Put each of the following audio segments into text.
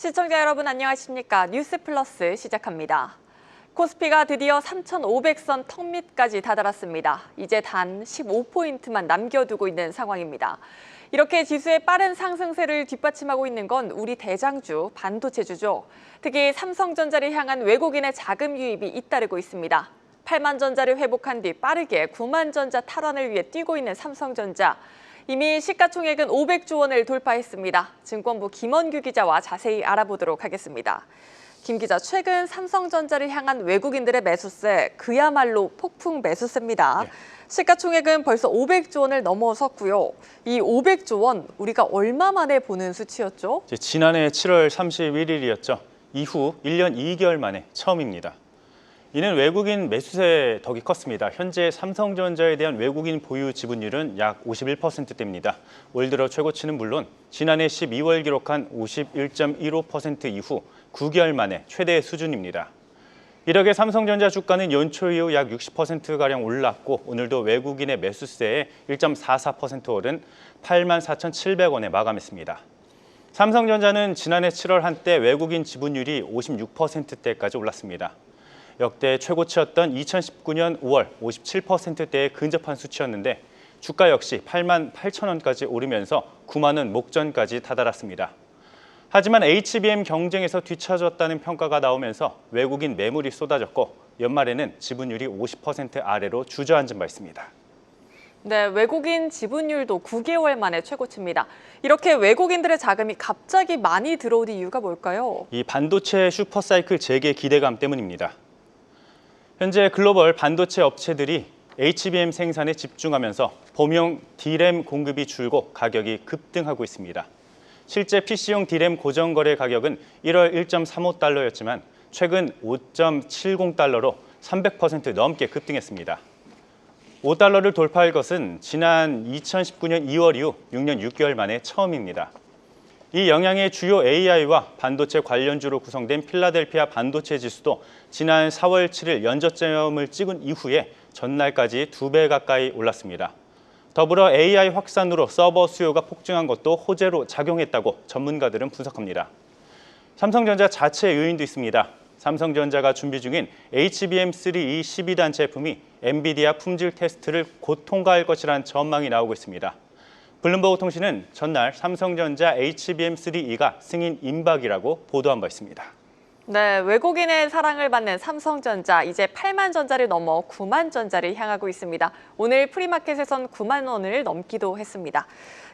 시청자 여러분 안녕하십니까? 뉴스 플러스 시작합니다. 코스피가 드디어 3,500선 턱 밑까지 다다랐습니다. 이제 단 15포인트만 남겨두고 있는 상황입니다. 이렇게 지수의 빠른 상승세를 뒷받침하고 있는 건 우리 대장주 반도체주죠. 특히 삼성전자를 향한 외국인의 자금 유입이 잇따르고 있습니다. 8만 전자를 회복한 뒤 빠르게 9만 전자 탈환을 위해 뛰고 있는 삼성전자. 이미 시가총액은 500조 원을 돌파했습니다. 증권부 김원규 기자와 자세히 알아보도록 하겠습니다. 김 기자, 최근 삼성전자를 향한 외국인들의 매수세, 그야말로 폭풍 매수세입니다. 시가총액은 벌써 500조 원을 넘어섰고요. 이 500조 원, 우리가 얼마 만에 보는 수치였죠? 지난해 7월 31일이었죠. 이후 1년 2개월 만에 처음입니다. 이는 외국인 매수세 덕이 컸습니다. 현재 삼성전자에 대한 외국인 보유 지분율은 약 51%대입니다. 올 들어 최고치는 물론 지난해 12월 기록한 51.15% 이후 9개월 만에 최대 수준입니다. 이렇게 삼성전자 주가는 연초 이후 약 60%가량 올랐고 오늘도 외국인의 매수세에 1.44% 오른 84,700원에 마감했습니다. 삼성전자는 지난해 7월 한때 외국인 지분율이 56%대까지 올랐습니다. 역대 최고치였던 2019년 5월 57%대에 근접한 수치였는데 주가 역시 8만 8천 원까지 오르면서 9만 원 목전까지 다다랐습니다. 하지만 HBM 경쟁에서 뒤처졌다는 평가가 나오면서 외국인 매물이 쏟아졌고 연말에는 지분율이 50% 아래로 주저앉은 바 있습니다. 네, 외국인 지분율도 9개월 만에 최고치입니다. 이렇게 외국인들의 자금이 갑자기 많이 들어오는 이유가 뭘까요? 이 반도체 슈퍼사이클 재개 기대감 때문입니다. 현재 글로벌 반도체 업체들이 HBM 생산에 집중하면서 범용 D램 공급이 줄고 가격이 급등하고 있습니다. 실제 PC용 D램 고정거래 가격은 1월 1.35달러였지만 최근 5.70달러로 300% 넘게 급등했습니다. 5달러를 돌파할 것은 지난 2019년 2월 이후 6년 6개월 만에 처음입니다. 이 영향의 주요 AI와 반도체 관련주로 구성된 필라델피아 반도체 지수도 지난 4월 7일 연저점을 찍은 이후에 전날까지 2배 가까이 올랐습니다. 더불어 AI 확산으로 서버 수요가 폭증한 것도 호재로 작용했다고 전문가들은 분석합니다. 삼성전자 자체 요인도 있습니다. 삼성전자가 준비 중인 HBM3E 12단 제품이 엔비디아 품질 테스트를 곧 통과할 것이라는 전망이 나오고 있습니다. 블룸버그 통신은 전날 삼성전자 HBM3E가 승인 임박이라고 보도한 바 있습니다. 네, 외국인의 사랑을 받는 삼성전자, 이제 8만 전자를 넘어 9만 전자를 향하고 있습니다. 오늘 프리마켓에선 9만 원을 넘기도 했습니다.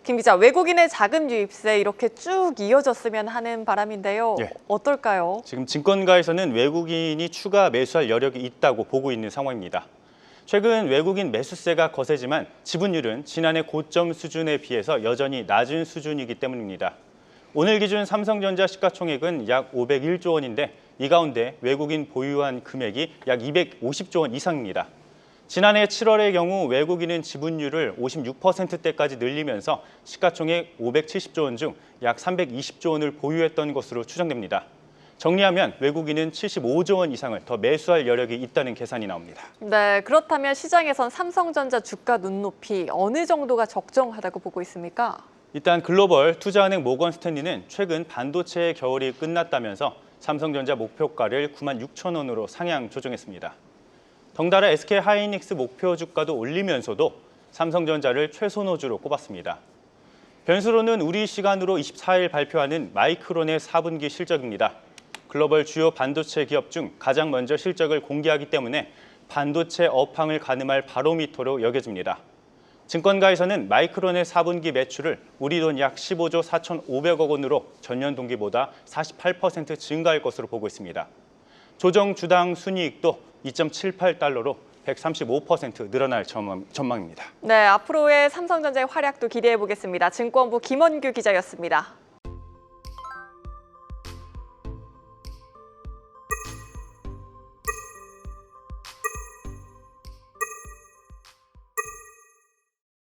김 기자, 외국인의 자금 유입세 이렇게 쭉 이어졌으면 하는 바람인데요. 어떨까요? 지금 증권가에서는 외국인이 추가 매수할 여력이 있다고 보고 있는 상황입니다. 최근 외국인 매수세가 거세지만 지분율은 지난해 고점 수준에 비해서 여전히 낮은 수준이기 때문입니다. 오늘 기준 삼성전자 시가총액은 약 501조 원인데 이 가운데 외국인 보유한 금액이 약 250조 원 이상입니다. 지난해 7월의 경우 외국인은 지분율을 56%대까지 늘리면서 시가총액 570조 원 중 약 320조 원을 보유했던 것으로 추정됩니다. 정리하면 외국인은 75조 원 이상을 더 매수할 여력이 있다는 계산이 나옵니다. 네, 그렇다면 시장에선 삼성전자 주가 눈높이 어느 정도가 적정하다고 보고 있습니까? 일단 글로벌 투자은행 모건 스탠리는 최근 반도체의 겨울이 끝났다면서 삼성전자 목표가를 9만 6천 원으로 상향 조정했습니다. 덩달아 SK 하이닉스 목표 주가도 올리면서도 삼성전자를 최선호주로 꼽았습니다. 변수로는 우리 시간으로 24일 발표하는 마이크론의 4분기 실적입니다. 글로벌 주요 반도체 기업 중 가장 먼저 실적을 공개하기 때문에 반도체 업황을 가늠할 바로미터로 여겨집니다. 증권가에서는 마이크론의 4분기 매출을 우리 돈 약 15조 4,500억 원으로 전년 동기보다 48% 증가할 것으로 보고 있습니다. 조정 주당 순이익도 2.78달러로 135% 늘어날 전망입니다. 네, 앞으로의 삼성전자의 활약도 기대해 보겠습니다. 증권부 김원규 기자였습니다.